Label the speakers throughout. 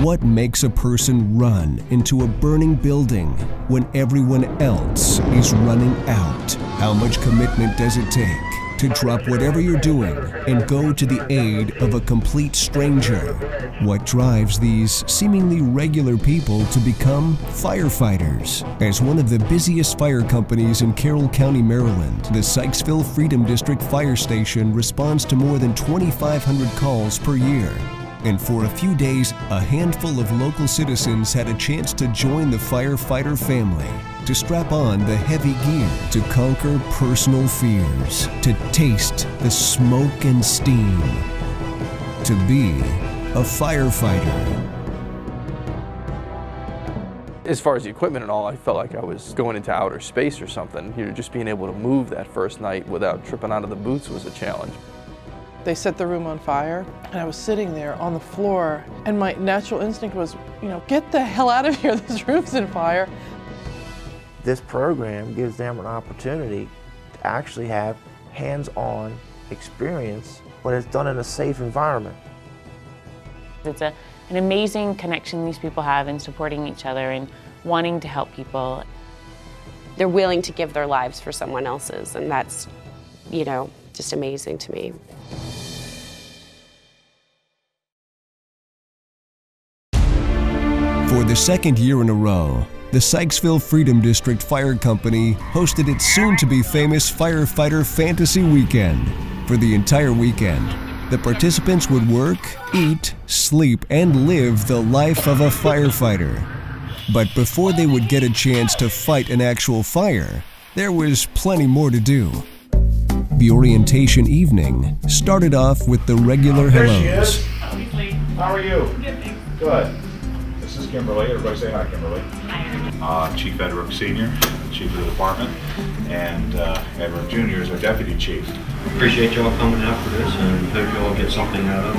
Speaker 1: What makes a person run into a burning building when everyone else is running out? How much commitment does it take to drop whatever you're doing and go to the aid of a complete stranger? What drives these seemingly regular people to become firefighters? As one of the busiest fire companies in Carroll County, Maryland, the Sykesville Freedom District Fire Station responds to more than 2,500 calls per year. And for a few days, a handful of local citizens had a chance to join the firefighter family, to strap on the heavy gear, to conquer personal fears, to taste the smoke and steam, to be a firefighter.
Speaker 2: As far as the equipment and all, I felt like I was going into outer space or something. You know, just being able to move that first night without tripping out of the boots was a challenge.
Speaker 3: They set the room on fire, and I was sitting there on the floor, and my natural instinct was, get the hell out of here, this room's on fire.
Speaker 4: This program gives them an opportunity to actually have hands-on experience, but it's done in a safe environment.
Speaker 5: It's an amazing connection these people have in supporting each other and wanting to help people.
Speaker 6: They're willing to give their lives for someone else's, and that's, just amazing to me.
Speaker 1: For the second year in a row, the Sykesville Freedom District Fire Company hosted its soon-to-be famous Firefighter Fantasy Weekend. For the entire weekend, the participants would work, eat, sleep, and live the life of a firefighter. But before they would get a chance to fight an actual fire, there was plenty more to do. The orientation evening started off with the regular hellos.
Speaker 7: There she is. How are you? Good. This is Kimberly. Everybody say hi, Kimberly. Hi. Chief Edward Sr., Chief of the Department, and Edward Jr. is our Deputy Chief.
Speaker 8: Appreciate you all coming out for this, and hope you all get something out of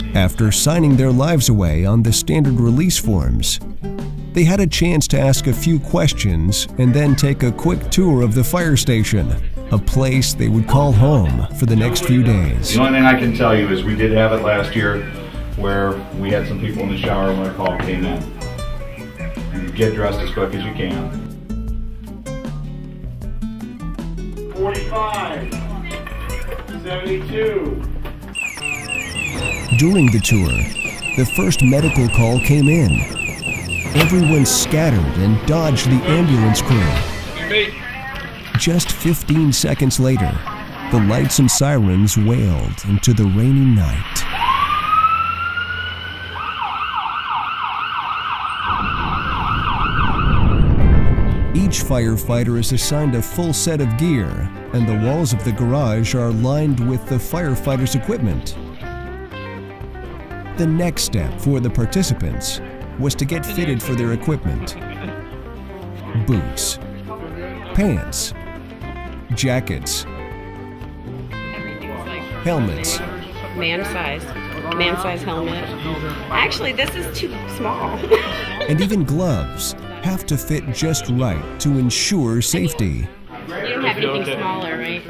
Speaker 8: it.
Speaker 1: After signing their lives away on the standard release forms, they had a chance to ask a few questions and then take a quick tour of the fire station, a place they would call home for the next few days.
Speaker 7: The only thing I can tell you is we did have it last year where we had some people in the shower when a call came in. You get dressed as quick as you can. 45, 72.
Speaker 1: During the tour, the first medical call came in. Everyone scattered and dodged the ambulance crew. Just 15 seconds later, the lights and sirens wailed into the rainy night. Each firefighter is assigned a full set of gear, and the walls of the garage are lined with the firefighter's equipment. The next step for the participants was to get fitted for their equipment. Boots, pants, jackets, helmets.
Speaker 6: Man size helmet. Actually, this is too small.
Speaker 1: And even gloves have to fit just right to ensure safety.
Speaker 6: You don't have anything smaller, right?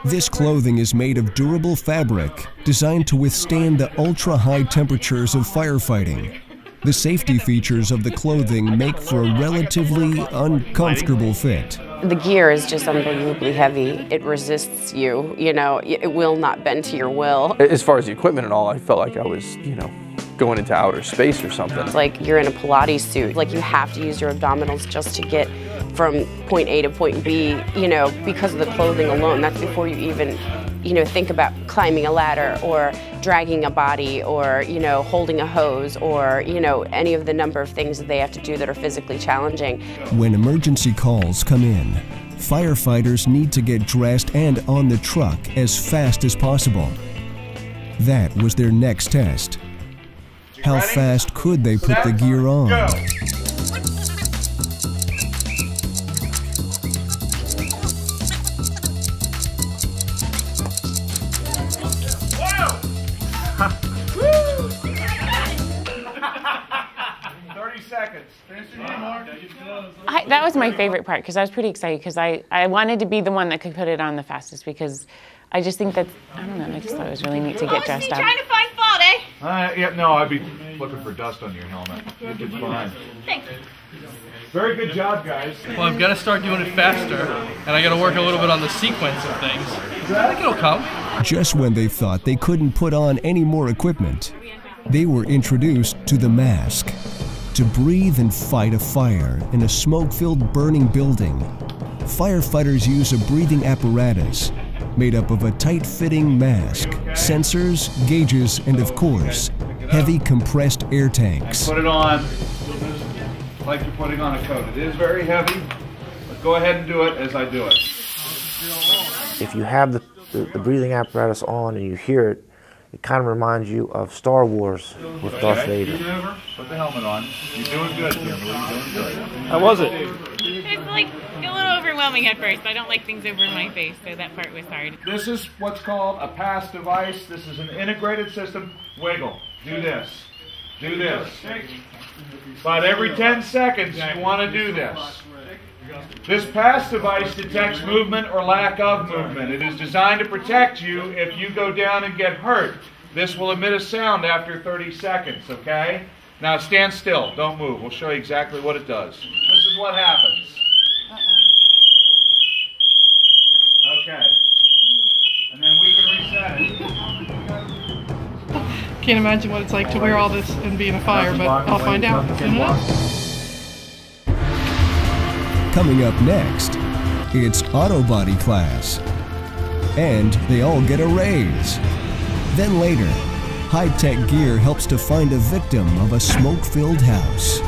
Speaker 1: This clothing is made of durable fabric designed to withstand the ultra-high temperatures of firefighting. The safety features of the clothing make for a relatively uncomfortable fit.
Speaker 6: The gear is just unbelievably heavy. It resists you, it will not bend to your will.
Speaker 2: As far as the equipment and all, I felt like I was, going into outer space or something.
Speaker 6: It's like you're in a Pilates suit. Like you have to use your abdominals just to get from point A to point B, because of the clothing alone. That's before you even, think about climbing a ladder or dragging a body or, holding a hose or, any of the number of things that they have to do that are physically challenging.
Speaker 1: When emergency calls come in, firefighters need to get dressed and on the truck as fast as possible. That was their next test. How fast could they put the gear on?
Speaker 5: That was my favorite part because I was pretty excited because I wanted to be the one that could put it on the fastest because I just think that, I don't know, I just thought it was really neat to get dressed up.
Speaker 9: Trying to find fault. holiday.
Speaker 7: Yeah, no, I'd be looking for dust on your helmet. You did fine.
Speaker 9: Thanks.
Speaker 7: Very good job, guys.
Speaker 10: Well, I've got to start doing it faster, and I got to work a little bit on the sequence of things. I think it'll come.
Speaker 1: Just when they thought they couldn't put on any more equipment, they were introduced to the mask. To breathe and fight a fire in a smoke-filled burning building, firefighters use a breathing apparatus made up of a tight-fitting mask, sensors, gauges, and of course, heavy compressed air tanks.
Speaker 7: Put it on like you're putting on a coat. It is very heavy, but go ahead and do it as I do it.
Speaker 4: If you have the breathing apparatus on and you hear it, it kind of reminds you of Star Wars with Darth Vader.
Speaker 7: Put the helmet on. You're doing good, Kimberly. You're doing good.
Speaker 10: How was it?
Speaker 5: It's like a little overwhelming at first. I don't like things over my face, so that part was hard.
Speaker 7: This is what's called a pass device. This is an integrated system. Wiggle. Do this. Do this. About every 10 seconds, you want to do this. This pass device detects movement or lack of movement. It is designed to protect you if you go down and get hurt. This will emit a sound after 30 seconds, okay? Now stand still. Don't move. We'll show you exactly what it does. This is what happens. Okay. And then we can reset it.
Speaker 3: Can't imagine what it's like to wear all this and be in a fire, but I'll find out soon enough.
Speaker 1: Coming up next, it's auto body class. And they all get a raise. Then later, high-tech gear helps to find a victim of a smoke-filled house.